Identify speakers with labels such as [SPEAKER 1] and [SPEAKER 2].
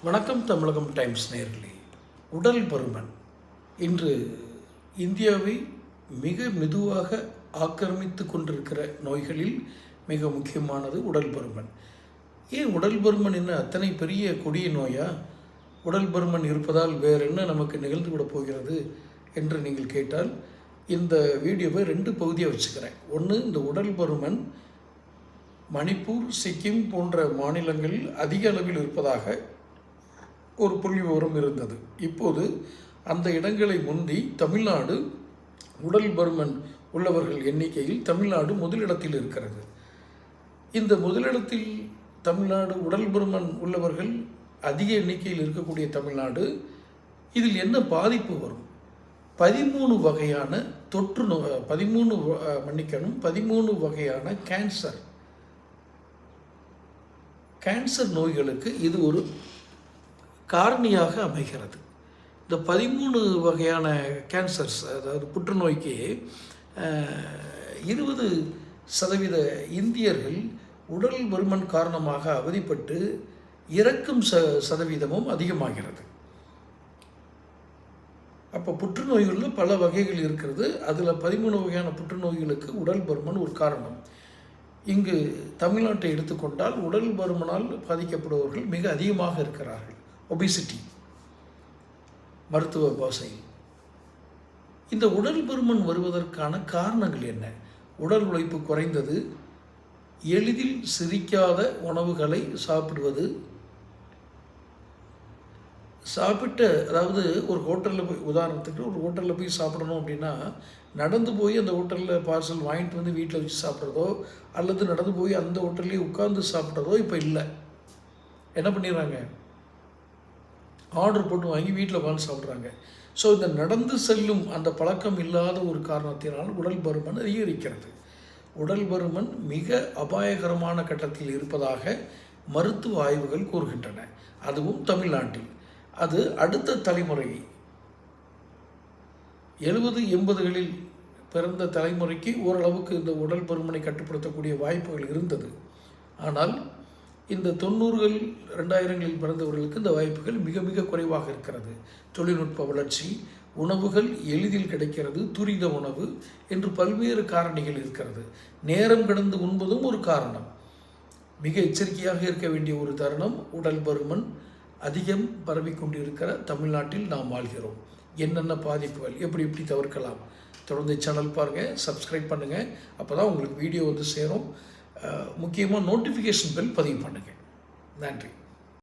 [SPEAKER 1] வணக்கம் தமிழகம் டைம்ஸ் நேயர்களே. உடல் பருமன் இன்று இந்தியாவை மிக மெதுவாக ஆக்கிரமித்து கொண்டிருக்கிற நோய்களில் மிக முக்கியமானது உடல் பருமன். ஏன் உடல் பருமன் என்ன அத்தனை பெரிய கொடிய நோயா? உடல் பருமன் இருப்பதால் வேறு என்ன நமக்கு நிகழ்ந்து விட போகிறது என்று நீங்கள் கேட்டால், இந்த வீடியோவை 2 பகுதியாக வச்சுக்கிறேன். ஒன்று, இந்த உடல் பருமன் மணிப்பூர், சிக்கிம் போன்ற மாநிலங்களில் அதிக அளவில் இருப்பதாக ஒரு புள்ளி விவரம் இருந்தது. இப்போது அந்த இடங்களை முந்தி தமிழ்நாடு உடல் பருமன் உள்ளவர்கள் எண்ணிக்கையில் தமிழ்நாடு முதலிடத்தில் இருக்கிறது. இந்த முதலிடத்தில் தமிழ்நாடு உடல் பருமன் உள்ளவர்கள் அதிக எண்ணிக்கையில் இருக்கக்கூடிய தமிழ்நாடு, இதில் என்ன பாதிப்பு வரும்? 13 வகையான தொற்று நோய் 13 வகையான கேன்சர் நோய்களுக்கு இது ஒரு காரணியாக அமைகிறது. இந்த 13 வகையான கேன்சர்ஸ், அதாவது புற்றுநோய்க்கு 20% இந்தியர்கள் உடல் பருமன் காரணமாக அவதிப்பட்டு இறக்கும் சதவீதமும் அதிகமாகிறது. அப்போ புற்றுநோய்களில் பல வகைகள் இருக்கிறது. அதில் 13 வகையான புற்றுநோய்களுக்கு உடல் பருமன் ஒரு காரணம். இங்கு தமிழ்நாட்டை எடுத்துக்கொண்டால் உடல் பருமனால் பாதிக்கப்படுபவர்கள் மிக அதிகமாக இருக்கிறார்கள். ஒபிசிட்டி மருத்துவ பாஷையில். இந்த உடல் பருமன் வருவதற்கான காரணங்கள் என்ன? உடல் உழைப்பு குறைந்தது, எளிதில் செரிக்காத உணவுகளை சாப்பிடுவது, அதாவது ஒரு ஹோட்டலில் போய், உதாரணத்துக்கு ஒரு ஹோட்டலில் போய் சாப்பிடணும் அப்படின்னா, நடந்து போய் அந்த ஹோட்டலில் பார்சல் வாங்கிட்டு வந்து வீட்டில் வச்சு சாப்பிட்றதோ, அல்லது நடந்து போய் அந்த ஹோட்டல்லேயே உட்கார்ந்து சாப்பிட்றதோ இப்போ இல்லை. என்ன பண்ணிடுறாங்க? ஆர்டர் போட்டு வாங்கி வீட்டில் உட்காந்து சாப்பிட்றாங்க. ஸோ இந்த நடந்து செல்லும் அந்த பழக்கம் இல்லாத ஒரு காரணத்தினால் உடல் பருமன் அதிகரிக்கிறது. உடல் பருமன் மிக அபாயகரமான கட்டத்தில் இருப்பதாக மருத்துவ ஆய்வுகள் கூறுகின்றன. அதுவும் தமிழ்நாட்டில். அது அடுத்த தலைமுறை 70-80களில் பிறந்த தலைமுறைக்கு ஓரளவுக்கு இந்த உடல் பருமனை கட்டுப்படுத்தக்கூடிய வாய்ப்புகள் இருந்தது. ஆனால் இந்த 90கள் 2000களில் பிறந்தவர்களுக்கு இந்த வாய்ப்புகள் மிக மிக குறைவாக இருக்கிறது. தொழில்நுட்ப வளர்ச்சி, உணவுகள் எளிதில் கிடைக்கிறது, துரித உணவு என்று பல்வேறு காரணிகள் இருக்கிறது. நேரம் கடந்து உண்பதும் ஒரு காரணம். மிக எச்சரிக்கையாக இருக்க வேண்டிய ஒரு தருணம். உடல் பருமன் அதிகம் பரவிக்கொண்டிருக்கிற தமிழ்நாட்டில் நாம் வாழ்கிறோம். என்னென்ன பாதிப்புகள், எப்படி தவிர்க்கலாம்? தொடர்ந்து சேனல் பாருங்கள், சப்ஸ்கிரைப் பண்ணுங்கள். அப்போ தான் உங்களுக்கு வீடியோ வந்து சேரும். முக்கியமாக நோட்டிஃபிகேஷன் பெல் பதிவு பண்ணுங்கள். நன்றி.